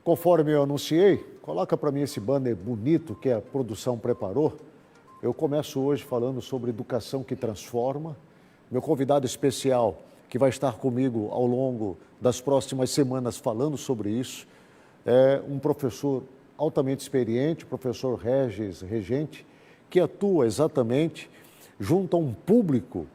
Conforme eu anunciei, coloca para mim esse banner bonito que a produção preparou. Eu começo hoje falando sobre educação que transforma. Meu convidado especial, que vai estar comigo ao longo das próximas semanas falando sobre isso, é um professor altamente experiente, o professor Regis Regente, que atua exatamente junto a um público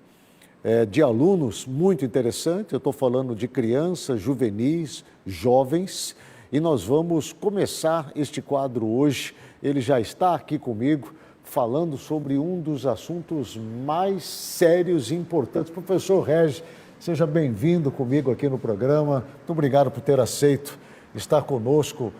de alunos muito interessante. Eu estou falando de crianças, juvenis, jovens, e nós vamos começar este quadro hoje. Ele já está aqui comigo, falando sobre um dos assuntos mais sérios e importantes. Professor Regis, seja bem-vindo comigo aqui no programa. Muito obrigado por ter aceito estar conosco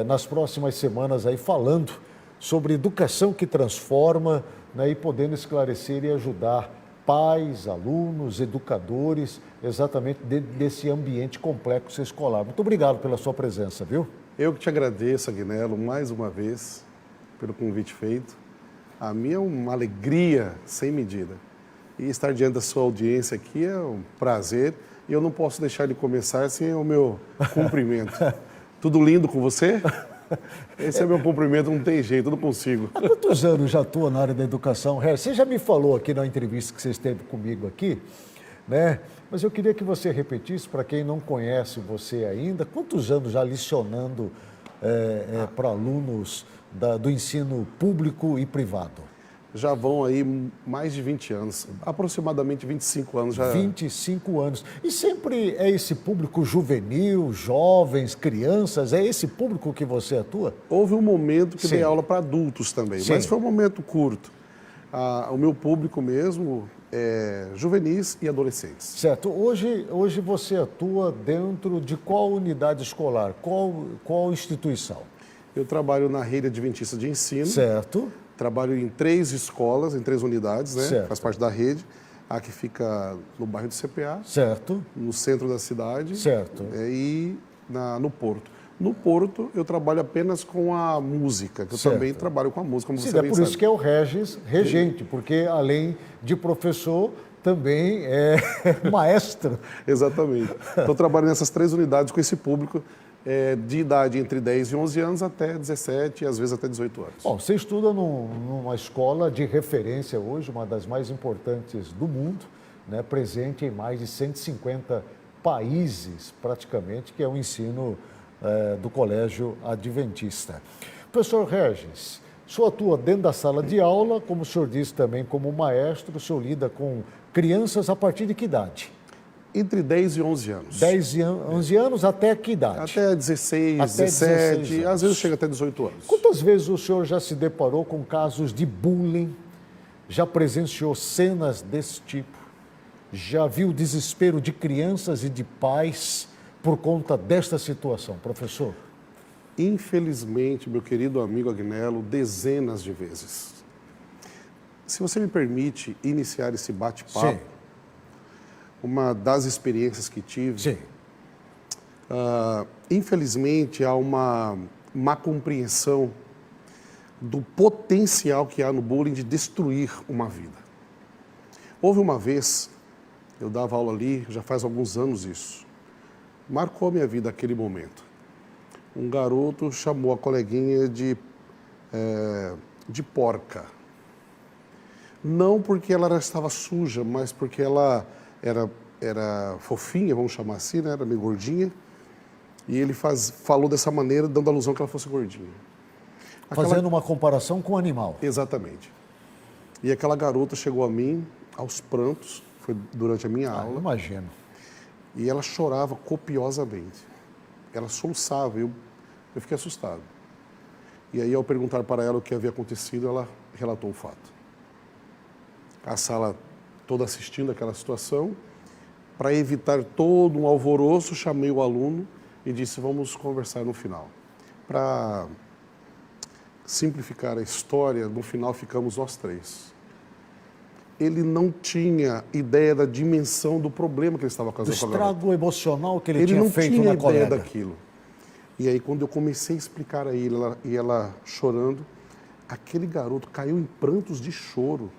nas próximas semanas aí falando sobre educação que transforma, né, e podendo esclarecer e ajudar pais, alunos, educadores, exatamente desse ambiente complexo escolar. Muito obrigado pela sua presença, viu? Eu que te agradeço, Agnello, mais uma vez, pelo convite feito. A minha é uma alegria sem medida. E estar diante da sua audiência aqui é um prazer. E eu não posso deixar de começar sem o meu cumprimento. Tudo lindo com você? Esse é meu cumprimento, não tem jeito, eu não consigo. Há quantos anos já atua na área da educação? Você já me falou aqui na entrevista que você esteve comigo aqui, né? Mas eu queria que você repetisse, para quem não conhece você ainda, quantos anos já lecionando para alunos do ensino público e privado? Já vão aí mais de 20 anos, aproximadamente 25 anos já. 25 anos. E sempre é esse público juvenil, jovens, crianças, é esse público que você atua? Houve um momento que Sim. dei aula para adultos também, Sim. mas foi um momento curto. O meu público mesmo é juvenis e adolescentes. Certo. Hoje você atua dentro de qual unidade escolar? Qual instituição? Eu trabalho na rede adventista de ensino. Certo. Trabalho em 3 escolas, em 3 unidades, né? Certo. Faz parte da rede. A que fica no bairro do CPA, Certo. no centro da cidade, Certo. E no Porto. No Porto, eu trabalho apenas com a música, que eu Certo. também trabalho com a música, como Sim, você é bem por sabe. isso que é o Regis Regente, porque além de professor, também é maestro. Exatamente. Então, eu trabalho nessas 3 unidades com esse público de idade entre 10 e 11 anos até 17 e às vezes até 18 anos. Bom, você estuda numa escola de referência hoje, uma das mais importantes do mundo, né, presente em mais de 150 países, praticamente, que é o ensino do Colégio Adventista. Professor Regis, o senhor atua dentro da sala de aula, como o senhor disse também, como maestro, o senhor lida com crianças a partir de que idade? Entre 10 e 11 anos. 10 e 11 anos até que idade? Até 16, Até 17, 16 anos. às vezes chega até 18 anos. Quantas vezes o senhor já se deparou com casos de bullying? Já presenciou cenas desse tipo? Já viu o desespero de crianças e de pais por conta desta situação, professor? Infelizmente, meu querido amigo Agnello, dezenas de vezes. Se você me permite iniciar esse bate-papo, Sim. uma das experiências que tive, Sim. Infelizmente há uma má compreensão do potencial que há no bullying de destruir uma vida. Houve uma vez, eu dava aula ali, já faz alguns anos isso, marcou minha vida aquele momento. Um garoto chamou a coleguinha de porca. Não porque ela estava suja, mas porque ela era fofinha, vamos chamar assim, né? Era meio gordinha. E ele falou dessa maneira, dando a alusão que ela fosse gordinha. Fazendo uma comparação com o animal. Exatamente. E aquela garota chegou a mim, aos prantos, foi durante a minha aula. Imagino. E ela chorava copiosamente. Ela soluçava, eu fiquei assustado. E aí, ao perguntar para ela o que havia acontecido, ela relatou o fato. A sala toda assistindo aquela situação. Para evitar todo um alvoroço, chamei o aluno e disse, vamos conversar no final. Para simplificar a história, no final ficamos nós 3. Ele não tinha ideia da dimensão do problema que ele estava causando com a garota. Do estrago emocional que ele tinha não feito tinha na ideia colega. daquilo. E aí, quando eu comecei a explicar a ele, e ela chorando, aquele garoto caiu em prantos de choro.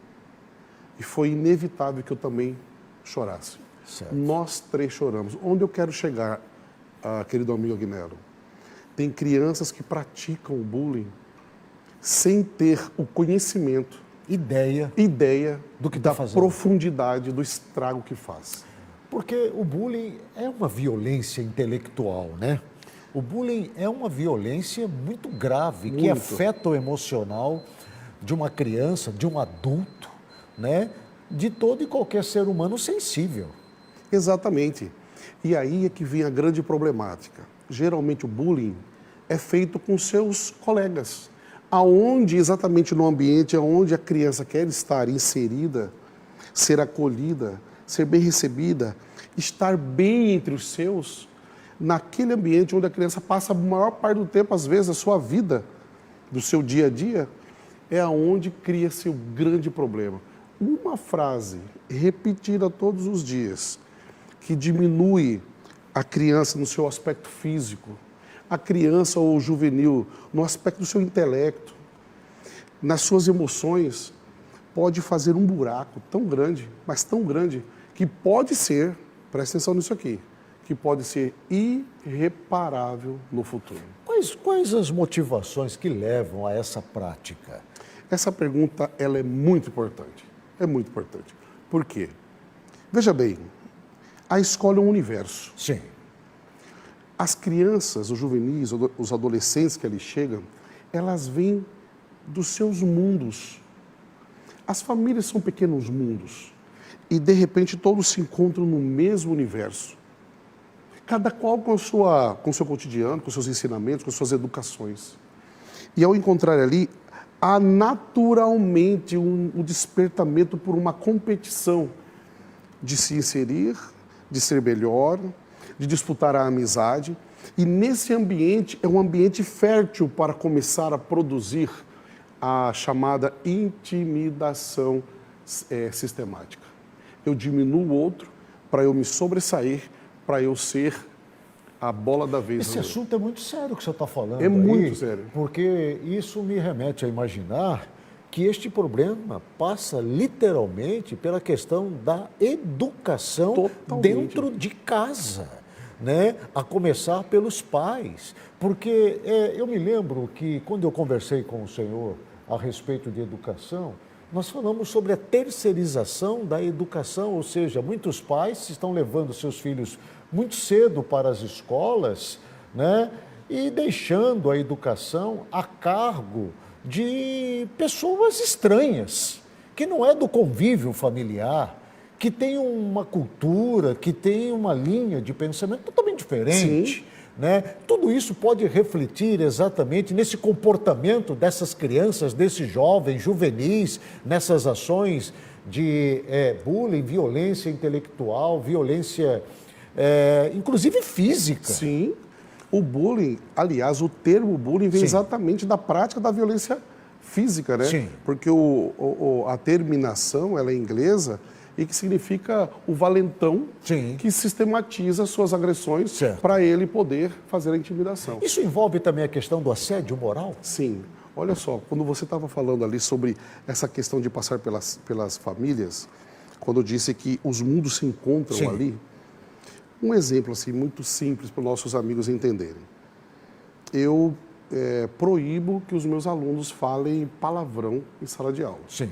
E foi inevitável que eu também chorasse. Certo. Nós 3 choramos. Onde eu quero chegar, querido amigo Agnello? Tem crianças que praticam o bullying sem ter o conhecimento, ideia do que da está fazendo. profundidade do estrago que faz. Porque o bullying é uma violência intelectual, né? O bullying é uma violência muito grave, que Muito. afeta o emocional de uma criança, de um adulto, né? De todo e qualquer ser humano sensível. Exatamente. E aí é que vem a grande problemática. Geralmente o bullying é feito com seus colegas, aonde exatamente no ambiente onde a criança quer estar inserida, ser acolhida, ser bem recebida, estar bem entre os seus, naquele ambiente onde a criança passa a maior parte do tempo, às vezes, a sua vida, do seu dia a dia, é aonde cria-se o grande problema. Uma frase repetida todos os dias, que diminui a criança no seu aspecto físico, a criança ou o juvenil no aspecto do seu intelecto, nas suas emoções, pode fazer um buraco tão grande, mas tão grande, que pode ser, presta atenção nisso aqui, que pode ser irreparável no futuro. Quais as motivações que levam a essa prática? Essa pergunta, ela é muito importante. É muito importante. Por quê? Veja bem, a escola é um universo. Sim. As crianças, os juvenis, os adolescentes que ali chegam, elas vêm dos seus mundos. As famílias são pequenos mundos. E, de repente, todos se encontram no mesmo universo. Cada qual com o seu cotidiano, com seus ensinamentos, com suas educações. E, ao encontrar ali, há naturalmente um despertamento por uma competição de se inserir, de ser melhor, de disputar a amizade. E nesse ambiente, é um ambiente fértil para começar a produzir a chamada intimidação sistemática. Eu diminuo o outro para eu me sobressair, para eu ser a bola da vez. Esse assunto é muito sério que o senhor está falando. É muito sério. Porque isso me remete a imaginar que este problema passa literalmente pela questão da educação Totalmente. dentro de casa, né? A começar pelos pais. Porque eu me lembro que quando eu conversei com o senhor a respeito de educação, nós falamos sobre a terceirização da educação, ou seja, muitos pais estão levando seus filhos muito cedo para as escolas, né? E deixando a educação a cargo de pessoas estranhas, que não é do convívio familiar, que tem uma cultura, que tem uma linha de pensamento totalmente diferente. Sim. Né? Tudo isso pode refletir exatamente nesse comportamento dessas crianças, desses jovens, juvenis, nessas ações de bullying, violência intelectual, violência, inclusive física. Sim. O bullying, aliás, o termo bullying vem exatamente da prática da violência física, né? Sim. Porque a terminação, ela é inglesa, e que significa o valentão que sistematiza suas agressões para ele poder fazer a intimidação. Isso envolve também a questão do assédio moral? Sim. Olha só, quando você estava falando ali sobre essa questão de passar pelas famílias, quando eu disse que os mundos se encontram ali, um exemplo assim, muito simples para os nossos amigos entenderem. Eu proíbo que os meus alunos falem palavrão em sala de aula. Sim.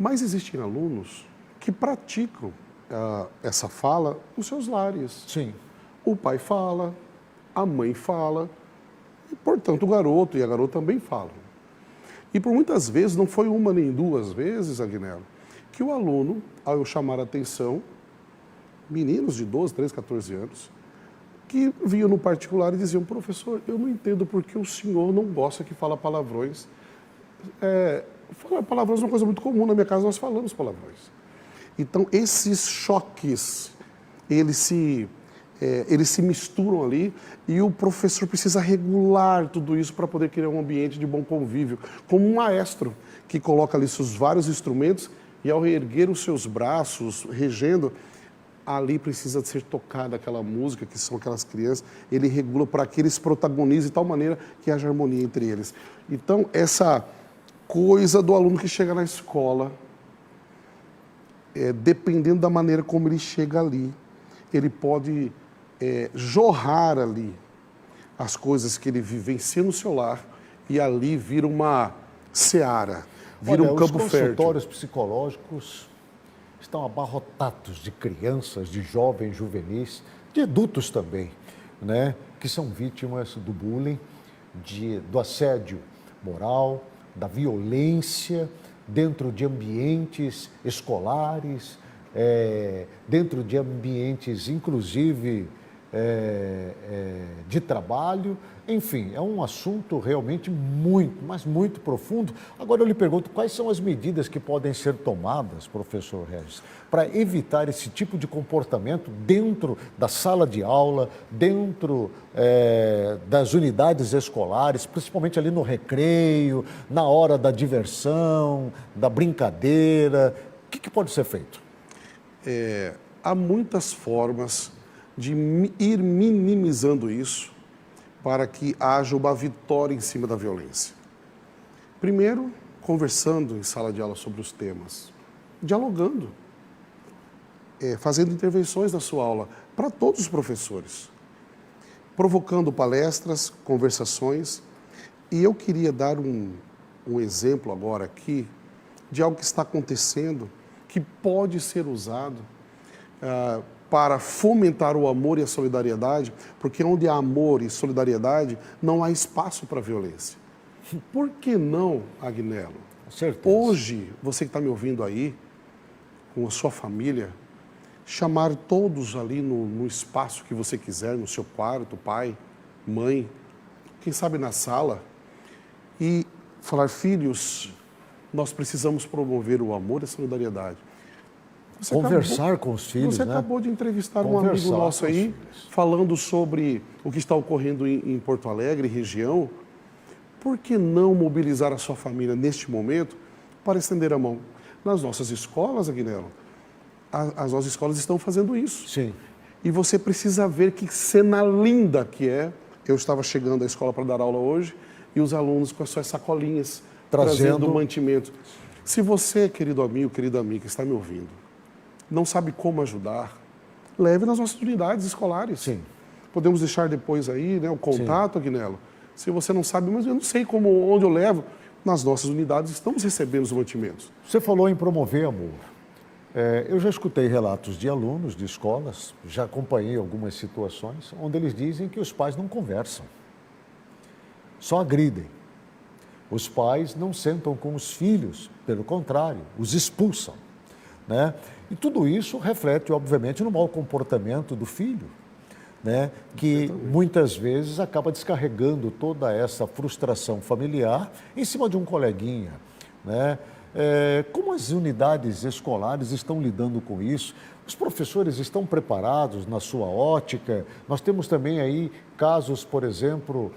Mas existem alunos que praticam essa fala nos seus lares. Sim. O pai fala, a mãe fala, e, portanto, o garoto e a garota também falam. E por muitas vezes, não foi uma nem duas vezes, Agnello, que o aluno, ao eu chamar a atenção, meninos de 12, 13, 14 anos, que vinham no particular e diziam: professor, eu não entendo por que o senhor não gosta que fala palavrões. Palavrões é uma coisa muito comum, na minha casa nós falamos palavrões. Então, esses choques, eles se misturam ali e o professor precisa regular tudo isso para poder criar um ambiente de bom convívio, como um maestro que coloca ali seus vários instrumentos e, ao reerguer os seus braços, regendo, ali precisa ser tocada aquela música, que são aquelas crianças, ele regula para que eles protagonizem de tal maneira que haja harmonia entre eles. Então, essa coisa do aluno que chega na escola, dependendo da maneira como ele chega ali, ele pode jorrar ali as coisas que ele vivencia no seu lar e ali vira uma seara, vira um campo os fértil. consultórios psicológicos estão abarrotados de crianças, de jovens, juvenis, de adultos também, né, que são vítimas do bullying, do assédio moral, da violência dentro de ambientes escolares, dentro de ambientes, inclusive, de trabalho. Enfim, é um assunto realmente muito, mas muito profundo. Agora eu lhe pergunto, quais são as medidas que podem ser tomadas, professor Regis, para evitar esse tipo de comportamento dentro da sala de aula, dentro das unidades escolares, principalmente ali no recreio, na hora da diversão, da brincadeira? O que pode ser feito? Há muitas formas de ir minimizando isso para que haja uma vitória em cima da violência. Primeiro, conversando em sala de aula sobre os temas, dialogando, fazendo intervenções na sua aula para todos os professores, provocando palestras, conversações. E eu queria dar um exemplo agora aqui de algo que está acontecendo que pode ser usado para fomentar o amor e a solidariedade, porque onde há amor e solidariedade, não há espaço para violência. Por que não, Agnello? Certeza. Hoje, você que está me ouvindo aí, com a sua família, chamar todos ali no espaço que você quiser, no seu quarto, pai, mãe, quem sabe na sala, e falar, filhos, nós precisamos promover o amor e a solidariedade. Conversar com os filhos, Você né? acabou de entrevistar um amigo nosso aí, falando sobre o que está ocorrendo em Porto Alegre, região. Por que não mobilizar a sua família neste momento para estender a mão? Nas nossas escolas, Agnello, as nossas escolas estão fazendo isso. Sim. E você precisa ver que cena linda que é. Eu estava chegando à escola para dar aula hoje e os alunos com as suas sacolinhas trazendo mantimento. Se você, querido amigo, querida amiga, que está me ouvindo, não sabe como ajudar, leve nas nossas unidades escolares. Sim. Podemos deixar depois aí, né, o contato, Agnello. Se você não sabe, mas eu não sei onde eu levo, nas nossas unidades estamos recebendo os mantimentos. Você falou em promover amor. Eu já escutei relatos de alunos de escolas, já acompanhei algumas situações onde eles dizem que os pais não conversam, só agridem. Os pais não sentam com os filhos, pelo contrário, os expulsam, né? E tudo isso reflete, obviamente, no mau comportamento do filho, né? Que muitas vezes acaba descarregando toda essa frustração familiar em cima de um coleguinha, né? Como as unidades escolares estão lidando com isso? Os professores estão preparados na sua ótica? Nós temos também aí casos, por exemplo,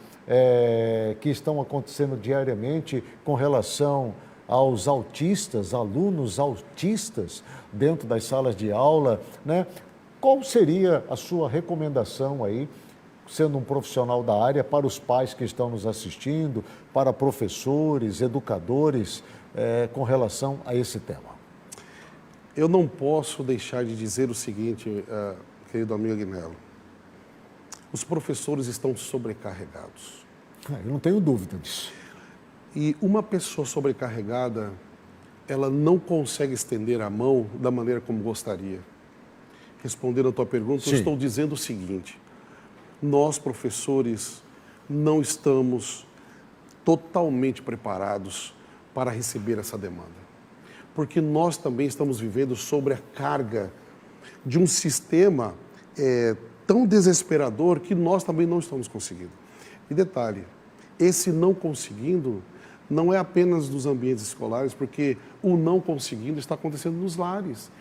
que estão acontecendo diariamente com relação aos autistas, alunos autistas dentro das salas de aula, né? Qual seria a sua recomendação aí, sendo um profissional da área, para os pais que estão nos assistindo, para professores, educadores, com relação a esse tema? Eu não posso deixar de dizer o seguinte, querido amigo Agnello. Os professores estão sobrecarregados. Eu não tenho dúvida disso. E uma pessoa sobrecarregada, ela não consegue estender a mão da maneira como gostaria. Respondendo a tua pergunta, Sim. Eu estou dizendo o seguinte: nós, professores, não estamos totalmente preparados para receber essa demanda. Porque nós também estamos vivendo sobre a carga de um sistema tão desesperador que nós também não estamos conseguindo. E detalhe, esse não conseguindo não é apenas nos ambientes escolares, porque o não conseguindo está acontecendo nos lares.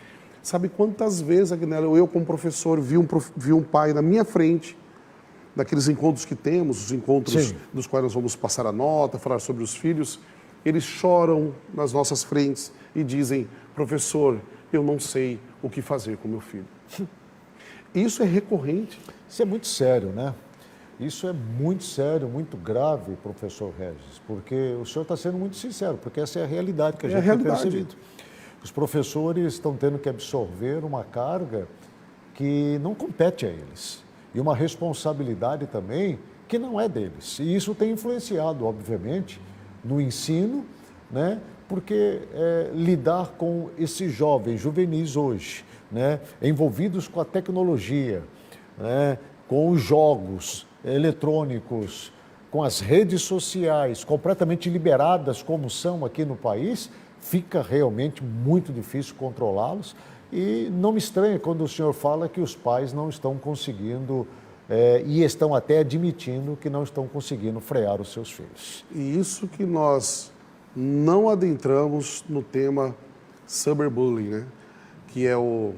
Sabe quantas vezes, Agnello, eu como professor vi um pai na minha frente, daqueles encontros que temos, os encontros Sim. dos quais nós vamos passar a nota, falar sobre os filhos, eles choram nas nossas frentes e dizem, professor, eu não sei o que fazer com meu filho. Isso é recorrente. Isso é muito sério, né? Isso é muito sério, muito grave, professor Regis, porque o senhor está sendo muito sincero, porque essa é a realidade que a gente tem percebido. Os professores estão tendo que absorver uma carga que não compete a eles. E uma responsabilidade também que não é deles. E isso tem influenciado, obviamente, no ensino, né? Porque lidar com esses jovens, juvenis hoje, né? Envolvidos com a tecnologia, né? Com os jogos eletrônicos, com as redes sociais completamente liberadas como são aqui no país, fica realmente muito difícil controlá-los. E não me estranha quando o senhor fala que os pais não estão conseguindo e estão até admitindo que não estão conseguindo frear os seus filhos. E isso que nós não adentramos no tema cyberbullying, né? Que é o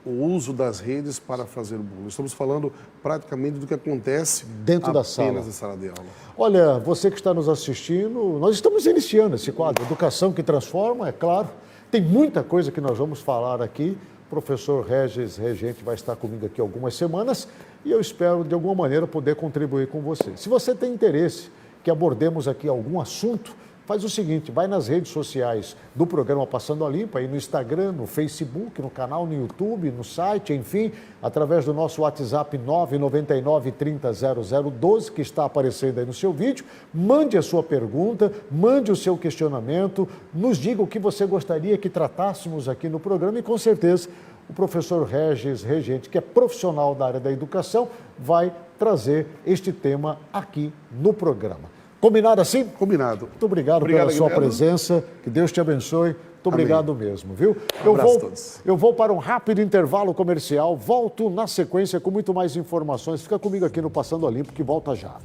uso das redes para fazer bullying. Estamos falando praticamente do que acontece dentro da sala. Apenas na sala de aula. Olha, você que está nos assistindo, nós estamos iniciando esse quadro, Educação que Transforma, é claro. Tem muita coisa que nós vamos falar aqui. O professor Regis Regente vai estar comigo aqui algumas semanas e eu espero, de alguma maneira, poder contribuir com você. Se você tem interesse que abordemos aqui algum assunto, faz o seguinte, vai nas redes sociais do programa Passando a Limpo, aí no Instagram, no Facebook, no canal no YouTube, no site, enfim, através do nosso WhatsApp 999-300012, que está aparecendo aí no seu vídeo. Mande a sua pergunta, mande o seu questionamento, nos diga o que você gostaria que tratássemos aqui no programa e, com certeza, o professor Regis Regente, que é profissional da área da educação, vai trazer este tema aqui no programa. Combinado assim? Combinado. Muito obrigado pela sua presença, que Deus te abençoe. Muito obrigado mesmo, viu? Um abraço a todos. Eu vou para um rápido intervalo comercial, volto na sequência com muito mais informações. Fica comigo aqui no Passando a Limpo, que volta já.